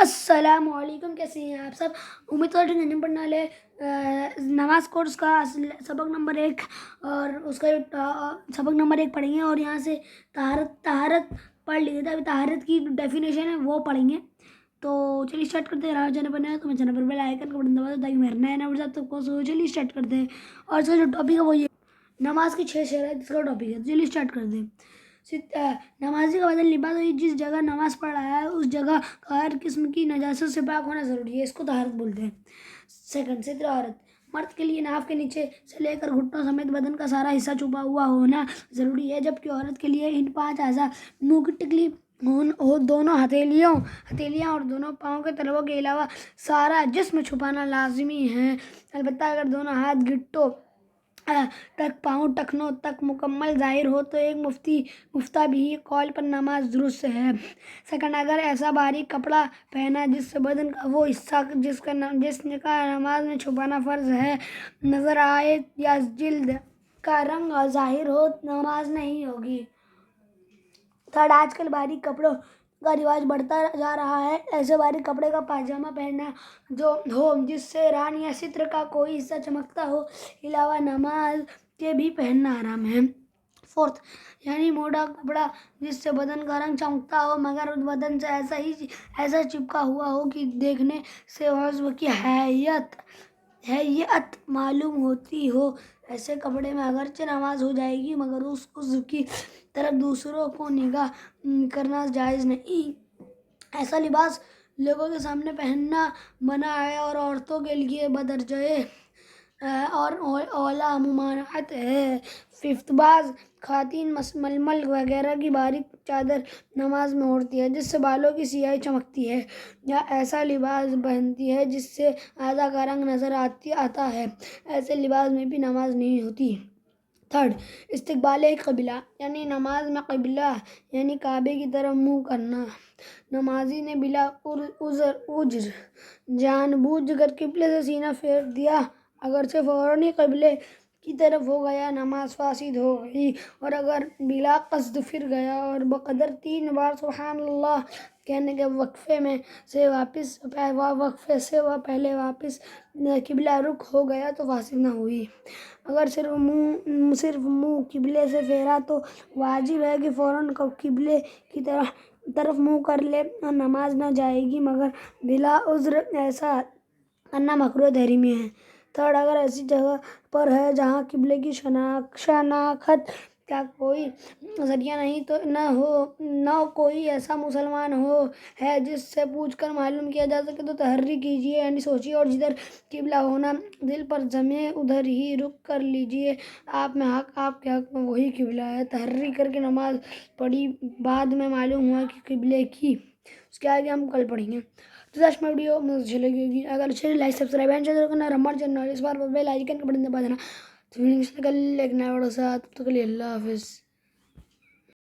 السلام علیکم، کیسے ہیں آپ سب؟ امید کرتے ہیں پڑھنے والے نماز کورس کا سبق نمبر 1 اور اس کا سبق نمبر 1 پڑھیں گے اور یہاں سے طہارت پڑھ لیجیے تھا. ابھی طہارت کی ڈیفینیشن ہے وہ پڑھیں گے. تو چلیے اسٹارٹ کرتے ہیں. چینل پر نیا تو میں چینل پر بیل آئیکن کو بٹن دبا دو تاکہ میرا نیا ویڈیو آپ کو چلیے اسٹارٹ کرتے ہیں. اور اس کا جو ٹاپک ہے وہ یہ نماز کی 6 شرائط جس کا ٹاپک ہے. چلیے اسٹارٹ کرتے ہیں. نمازی کا بدن لباس ہوئی جس جگہ نماز پڑھ رہا ہے اس جگہ ہر قسم کی نجاست سے پاک ہونا ضروری ہے. اس کو طہارت بولتے ہیں. سیکنڈ ستر عورت مرد کے لیے ناف کے نیچے سے لے کر گھٹنوں سمیت بدن کا سارا حصہ چھپا ہوا ہونا ضروری ہے، جبکہ عورت کے لیے ان 5 اعضاء منہ کی ٹکلی دونوں ہتھیلیاں اور دونوں پاؤں کے تلووں کے علاوہ سارا جسم چھپانا لازمی ہے. البتہ اگر دونوں ہاتھ گھٹوں تک پاؤں ٹخنوں تک مکمل ظاہر ہو تو ایک مفتابی قول پر نماز درست ہے. سیکنڈ، اگر ایسا باریک کپڑا پہنا جس سے بدن کا وہ حصہ جسم کا نماز میں چھپانا فرض ہے نظر آئے یا جلد کا رنگ ظاہر ہو نماز نہیں ہوگی. تھرڈ، آج کل باریک کپڑوں کا رواج بڑھتا جا رہا ہے. ایسے باریک کپڑے کا پاجامہ پہننا جو ہو جس سے ران یا ستر کا کوئی حصہ چمکتا ہو علاوہ نماز کے بھی پہننا حرام ہے. فورتھ، یعنی موٹا کپڑا جس سے بدن کا رنگ چمکتا ہو مگر بدن سے ایسا چپکا ہوا ہو کہ دیکھنے سے عضو کی ہیئت معلوم ہوتی ہو. ایسے کپڑے میں اگرچہ نماز ہو جائے گی مگر اس عضو کی طرف دوسروں کو نگاہ کرنا جائز نہیں. ایسا لباس لوگوں کے سامنے پہننا منع ہے اور عورتوں کے لیے بدرجہ اور اولیٰ ممانعت ہے. ففتھ، بعض خواتین ململ وغیرہ کی باریک چادر نماز میں اوڑھتی ہے جس سے بالوں کی سیاہی چمکتی ہے یا ایسا لباس پہنتی ہے جس سے اعضاء کا رنگ نظر آتا ہے. ایسے لباس میں بھی نماز نہیں ہوتی. تھرڈ، استقبال قبلہ یعنی نماز میں قبلہ یعنی کعبے کی طرف منہ کرنا. نمازی نے بلا عذر جان بوجھ کر قبلے سے سینہ پھیر دیا اگرچہ فوراً ہی قبلے کی طرف ہو گیا نماز فاسد ہو گئی، اور اگر بلا قصد پھر گیا اور بقدر 3 بار سبحان اللہ کہنے کے وقفے سے پہلے واپس قبلہ رخ ہو گیا تو فاسد نہ ہوئی. اگر صرف منہ قبلے سے پھیرا تو واجب ہے کہ فوراً قبلے کی طرف منہ کر لے اور نماز نہ جائے گی مگر بلا عذر ایسا کرنا مکروہ تحریمی ہے. تھرڈ، اگر ایسی جگہ پر ہے جہاں قبلے کی شناخت کا کوئی ذریعہ نہیں تو نہ کوئی ایسا مسلمان ہے جس سے پوچھ کر معلوم کیا جا سکے تو تحری کیجیے یعنی سوچیے اور جدھر قبلہ ہونا دل پر جمے ادھر ہی رخ کر لیجیے. آپ کے حق میں وہی قبلہ ہے. تحری کر کے نماز پڑھی بعد میں معلوم ہوا کہ قبلے کی اس کے آگے ہم کل پڑھیں گے. تو آج میں ویڈیو مجھے اچھی لگے گی اگر اچھے لائک سبسکرائب اینڈ شیئر کرنا رمار چینل اس بار بیل آئیکن کا بٹن دبا دینا. تو کل ایک نیا ویڈیو ساتھ تب تک کے لیے اللہ حافظ.